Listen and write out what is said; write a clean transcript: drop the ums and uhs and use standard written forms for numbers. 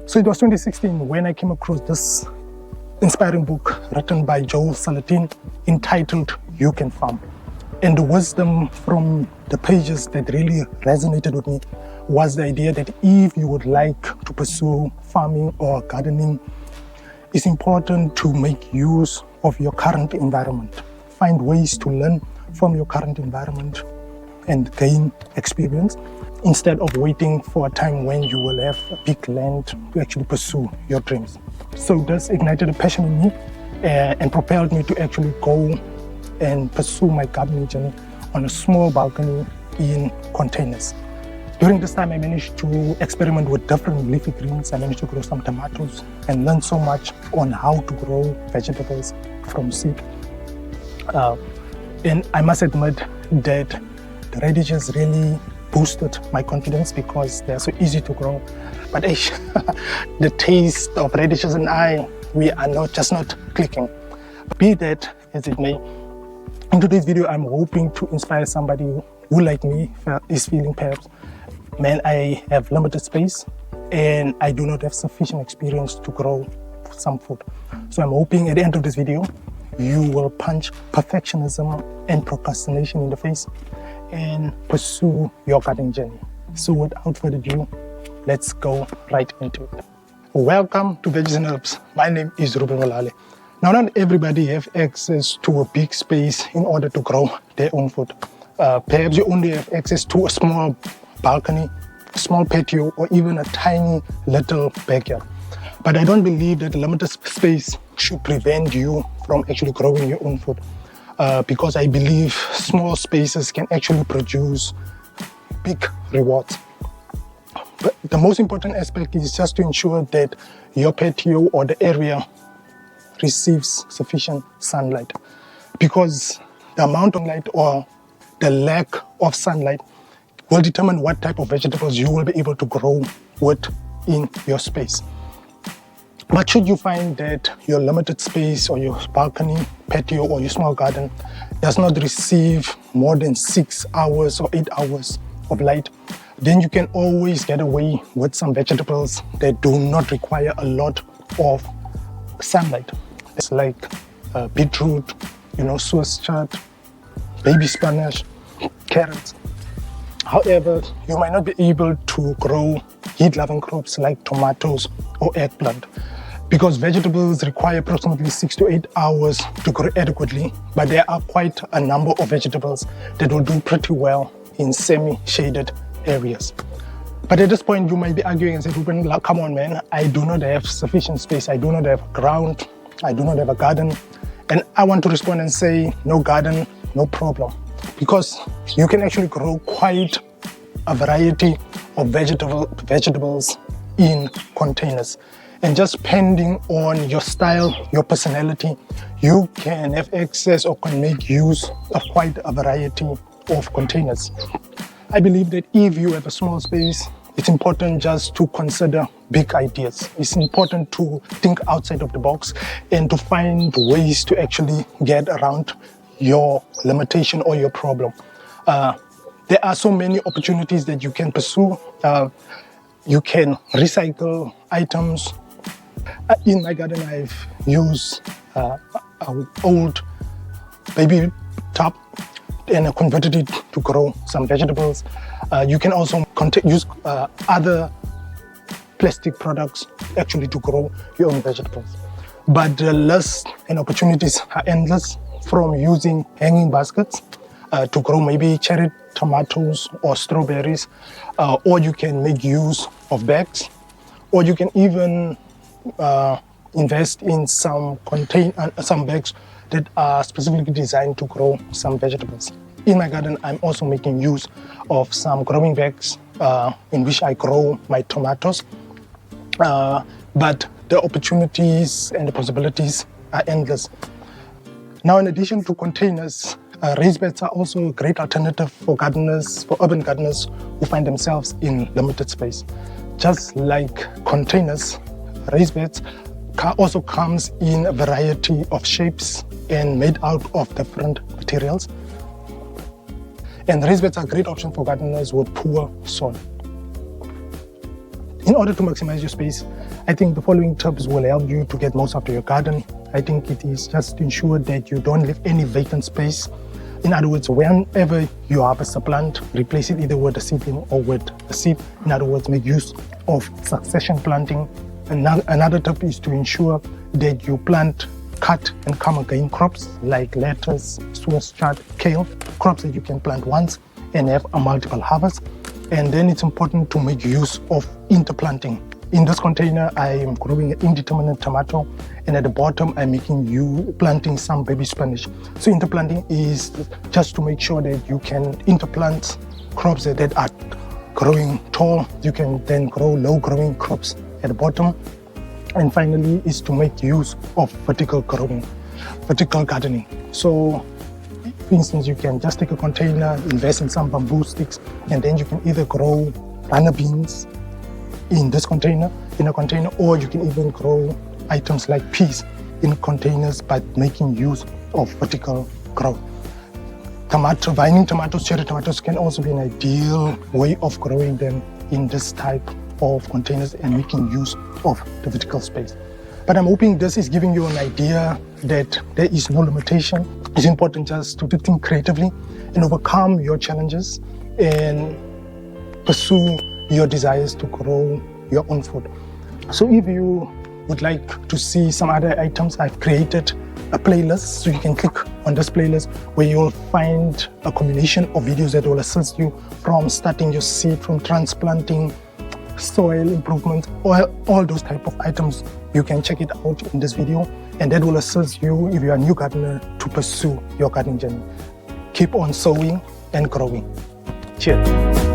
So it was 2016 when I came across this inspiring book written by Joel Salatin entitled You Can Farm. And the wisdom from the pages that really resonated with me was the idea that if you would like to pursue farming or gardening, it's important to make use of your current environment. Find ways to learn from your current environment and gain experience instead of waiting for a time when you will have a big land to actually pursue your dreams. So this ignited a passion in me and propelled me to actually go and pursue my gardening journey on a small balcony in containers. During this time, I managed to experiment with different leafy greens. I managed to grow some tomatoes and learn so much on how to grow vegetables from seed. And I must admit that the radishes really boosted my confidence because they're so easy to grow. But the taste of radishes and we are not clicking. Be that as it may, in today's video, I'm hoping to inspire somebody who, like me, is feeling perhaps, man, I have limited space and I do not have sufficient experience to grow some food. So I'm hoping at the end of this video, you will punch perfectionism and procrastination in the face and pursue your gardening journey. So without further ado, let's go right into it. Welcome to Veggies and Herbs. My name is Ruben Olale. Now, not everybody have access to a big space in order to grow their own food. Perhaps you only have access to a small balcony, a small patio, or even a tiny little backyard. But I don't believe that limited space should prevent you from actually growing your own food, because I believe small spaces can actually produce big rewards. But the most important aspect is just to ensure that your patio or the area receives sufficient sunlight, because the amount of light or the lack of sunlight will determine what type of vegetables you will be able to grow within your space. But should you find that your limited space or your balcony, patio, or your small garden does not receive more than 6 hours or 8 hours of light, then you can always get away with some vegetables that do not require a lot of sunlight. It's like beetroot, Swiss chard, baby spinach, carrots. However, you might not be able to grow heat-loving crops like tomatoes or eggplant, because vegetables require approximately 6 to 8 hours to grow adequately, but there are quite a number of vegetables that will do pretty well in semi-shaded areas. But at this point, you might be arguing and say, Ruben, come on, man, I do not have sufficient space. I do not have ground. I do not have a garden. And I want to respond and say, no garden, no problem. Because you can actually grow quite a variety of vegetables in containers. And just depending on your style, your personality, you can have access or can make use of quite a variety of containers. I believe that if you have a small space, it's important just to consider big ideas. It's important to think outside of the box and to find ways to actually get around your limitation or your problem. There are so many opportunities that you can pursue. You can recycle items. In my garden, I've used an old baby tub and I converted it to grow some vegetables. You can also use other plastic products actually to grow your own vegetables. But the lists and opportunities are endless, from using hanging baskets to grow maybe cherry tomatoes or strawberries, or you can make use of bags, or you can even invest in some bags that are specifically designed to grow some vegetables. In my garden, I'm also making use of some growing bags in which I grow my tomatoes. But the opportunities and the possibilities are endless. Now, in addition to containers, raised beds are also a great alternative for gardeners, for urban gardeners who find themselves in limited space. Just like containers, raised beds also comes in a variety of shapes and made out of different materials. And raised beds are a great option for gardeners with poor soil. In order to maximize your space, I think the following tips will help you to get most out of your garden. I think it is just to ensure that you don't leave any vacant space. In other words, whenever you harvest a plant, replace it either with a seedling or with a seed. In other words, make use of succession planting. Another tip is to ensure that you plant, cut and come again crops like lettuce, Swiss chard, kale, crops that you can plant once and have a multiple harvest. And then it's important to make use of interplanting. In this container, I am growing an indeterminate tomato, and at the bottom, I'm planting some baby spinach. So interplanting is just to make sure that you can interplant crops that are growing tall. You can then grow low-growing crops at the bottom. And finally, is to make use of vertical gardening. So, for instance, you can just take a container, invest in some bamboo sticks, and then you can either grow runner beans in a container, or you can even grow items like peas in containers by making use of vertical growth. Vining tomatoes, cherry tomatoes can also be an ideal way of growing them in this type of containers and making use of the vertical space. But I'm hoping this is giving you an idea that there is no limitation. It's important just to think creatively and overcome your challenges and pursue your desires to grow your own food. So if you would like to see some other items, I've created a playlist, so you can click on this playlist where you'll find a combination of videos that will assist you from starting your seed, from transplanting, soil improvement, all those type of items. You can check it out in this video, and that will assist you if you are a new gardener to pursue your gardening journey. Keep on sowing and growing. Cheers.